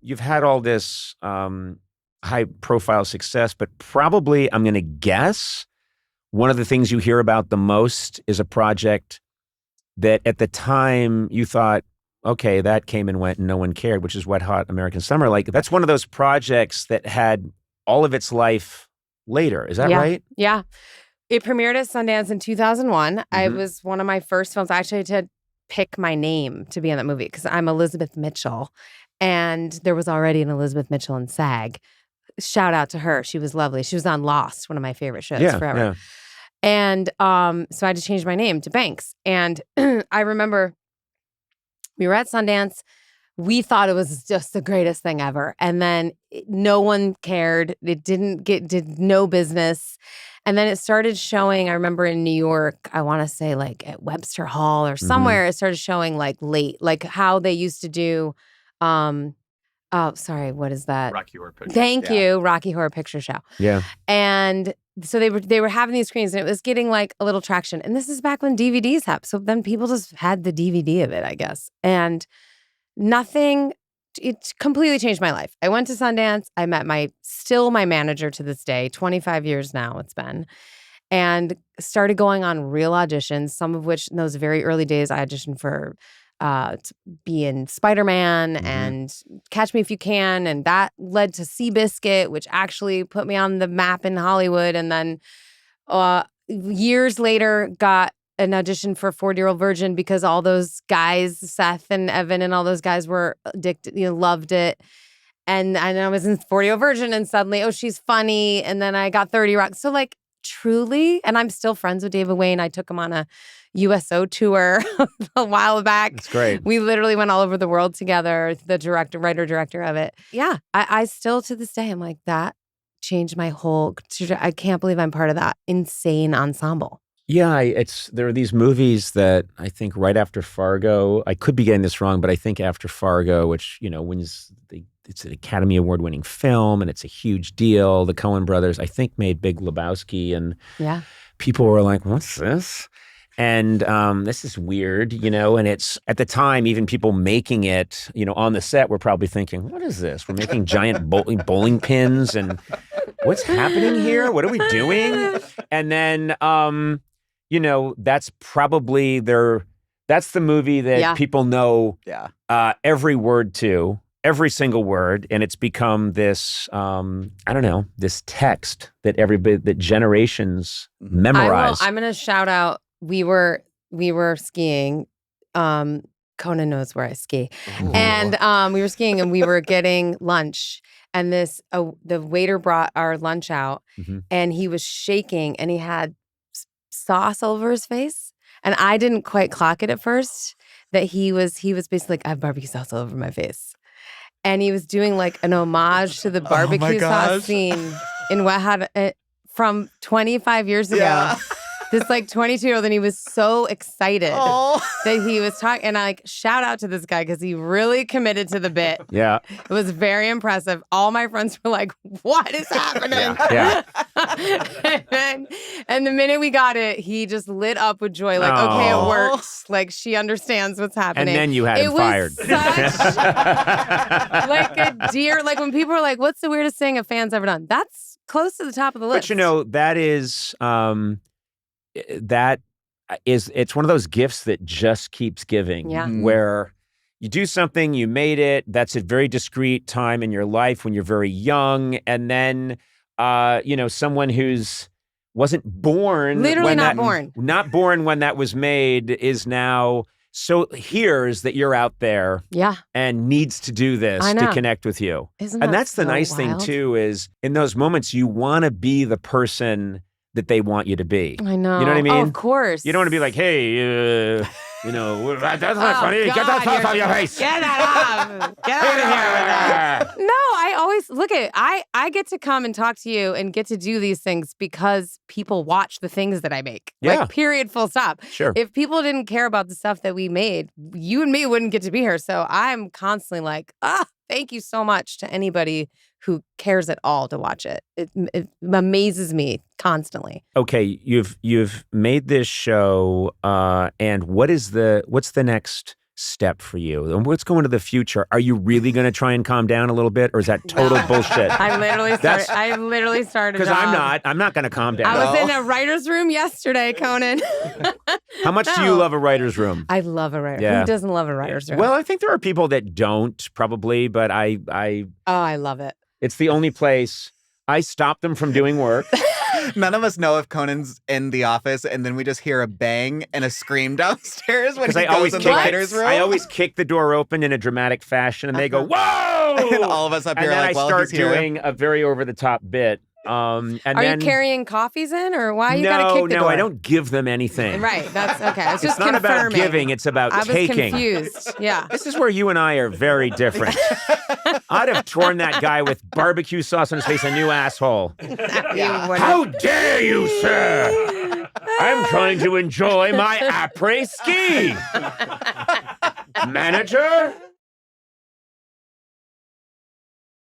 you've had all this high profile success, but probably, I'm going to guess, one of the things you hear about the most is a project that at the time you thought, okay, that came and went and no one cared, which is Wet Hot American Summer. Like, that's one of those projects that had all of its life later. Is that right? Yeah. It premiered at Sundance in 2001. I was one of my first films. I actually had to pick my name to be in that movie because I'm Elizabeth Mitchell. And there was already an Elizabeth Mitchell in SAG. Shout out to her. She was lovely. She was on Lost, one of my favorite shows forever. Yeah. And so I had to change my name to Banks. And I remember we were at Sundance. We thought it was just the greatest thing ever. And then no one cared. It did no business. And then it started showing, I remember in New York, I want to say like at Webster Hall or somewhere, it started showing like late, like how they used to do, oh, sorry, what is that? Rocky Horror Picture. Thank you, Rocky Horror Picture Show. Yeah. And so they were having these screens and it was getting like a little traction. And this is back when DVDs happened. So then people just had the DVD of it, I guess. And it completely changed my life. I went to Sundance. I met my manager to this day, 25 years now it's been, and started going on real auditions, some of which in those very early days I auditioned for to be in Spider-Man and Catch Me If You Can. And that led to Seabiscuit, which actually put me on the map in Hollywood. And then years later got an audition for 40-Year-Old Virgin because all those guys, Seth and Evan and all those guys were addicted, loved it. And I was in 40-Year-Old Virgin and suddenly, oh, she's funny. And then I got 30 Rock. So like truly, and I'm still friends with David Wayne. I took him on a USO tour a while back. That's great. We literally went all over the world together, the writer-director of it. Yeah, I still to this day, I'm like, that changed my whole, I can't believe I'm part of that insane ensemble. Yeah, there are these movies that I think right after Fargo, I could be getting this wrong, but I think after Fargo, which, wins it's an Academy Award-winning film and it's a huge deal. The Coen brothers, I think, made Big Lebowski, and people were like, what's this? And this is weird, and it's, at the time, even people making it, on the set were probably thinking, what is this? We're making giant bowling pins, and what's happening here? What are we doing? And then, that's probably that's the movie that people know every word to, every single word. And it's become this, this text that generations memorize. I'm going to shout out, we were skiing. Conan knows where I ski. Ooh. And we were skiing and we were getting lunch. And the waiter brought our lunch out and he was shaking and he had sauce all over his face. And I didn't quite clock it at first that he was basically like, I have barbecue sauce all over my face. And he was doing like an homage to the barbecue sauce scene in Wet Hot from 25 years ago. Yeah. This like 22-year-old, and he was so excited that he was talking. And I shout out to this guy because he really committed to the bit. Yeah. It was very impressive. All my friends were like, what is happening? Yeah. and the minute we got it, he just lit up with joy. Like, okay, it works. Like, she understands what's happening. And then you had him fired. Such like a deer. Like when people are like, what's the weirdest thing a fan's ever done? That's close to the top of the list. But that is... it's one of those gifts that just keeps giving, where you do something, you made it, that's a very discrete time in your life when you're very young, and then someone who's wasn't born, not born when that was made, is now hears that you're out there and needs to do this to connect with you. And that's the nice thing too, is in those moments you want to be the person that they want you to be. I know. You know what I mean? Oh, of course. You don't want to be like, hey, that's not funny. God, Get that sauce off your face. Get that off. Get out of here with that. No, I always, look at it. I get to come and talk to you and get to do these things because people watch the things that I make. Yeah. Like, period, full stop. Sure. If people didn't care about the stuff that we made, you and me wouldn't get to be here. So I'm constantly like, thank you so much to anybody who cares at all to watch it. It amazes me constantly. Okay, you've made this show, and what's the next step for you? And what's going to the future? Are you really going to try and calm down a little bit, or is that total bullshit? I literally started. Because I'm not going to calm down. I was in a writer's room yesterday, Conan. How much do you love a writer's room? I love a writer's room. Yeah. Who doesn't love a writer's room? Well, I think there are people that don't, probably, but I love it. it's the only place I stop them from doing work. None of us know if Conan's in the office and then we just hear a bang and a scream downstairs when he goes in the writer's room. I always kick the door open in a dramatic fashion and they go, whoa! And all of us up here and are like, well, I start he's here. doing a very over-the-top bit. Are you carrying coffees in, or why you gotta kick the door? No, I don't give them anything. Right, that's okay. It's just not confirming. About giving, it's about taking. I was confused, yeah. This is where you and I are very different. I'd have torn that guy with barbecue sauce on his face a new asshole. How dare you, sir? I'm trying to enjoy my après-ski. Manager?